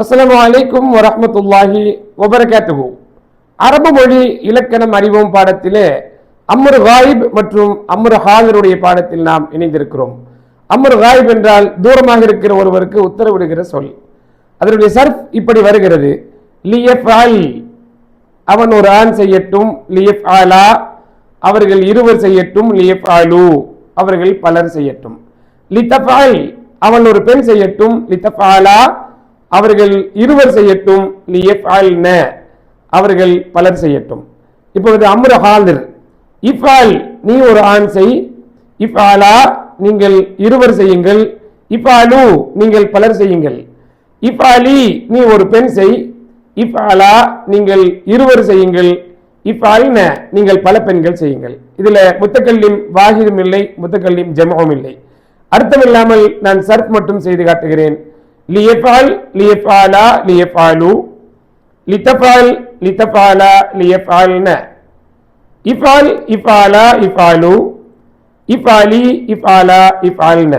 அஸ்ஸலாமு அலைக்கும் வரஹ்மத்துல்லாஹி வபரகாத்துஹு. அரபு மொழி இலக்கணம் அறிவோம் பாடத்திலே அம்ரு காயிப் மற்றும் அம்ரு ஹாதிருடைய பாடத்தில் நாம் இணைந்திருக்கிறோம். அம்ரு காயிப் என்றால் தூரமாக இருக்கிற ஒருவருக்கு உத்தரவிடுகிற சொல். அதனுடைய சர்ஃப் இப்படி வருகிறது: லியஃப்அல், அவன் ஒரு ஆண் செய்யட்டும்; லியஃப்அலா, அவர்கள் இருவர் செய்யட்டும்; லியஃப்அலு, அவர்கள் பலர் செய்யட்டும்; லிதஃப்அல், அவன் ஒரு பெண் செய்யட்டும்; லிதஃப்அலா, அவர்கள் இருவர் செய்யட்டும்; லியஃப்அல்ன, அவர்கள் பலர் செய்யட்டும். இப்பொழுது அம்ரு ஹாதிர்: இஃப்அல், நீ ஒரு ஆண் செய்; இஃப்அலா, நீங்கள் இருவர் செய்யுங்கள்; இஃப்அலு, நீங்கள் பலர் செய்யுங்கள்; இஃப்அலி, நீ ஒரு பெண் செய்; இஃப்அலா, நீங்கள் இருவர் செய்யுங்கள்; இஃப்அல்ன, நீங்கள் பல பெண்கள் செய்யுங்கள். இதுல முத்தகல்லிம் வாஹிதும் இல்லை, முத்தகல்லிம் ஜம்உம் இல்லை. அர்த்தம் இல்லாமல் நான் சர்ஃப் மட்டும் செய்து காட்டுகிறேன். லியஃப்அல், லியஃப்அலா, லியஃப்அலு; லிதஃப்அல், லிதஃப்அலா, லியஃப்அல்ன; இஃப்அல், இஃப்அலா, இஃப்அலு; இஃப்அலி, இஃப்அலா, இஃப்அல்ன.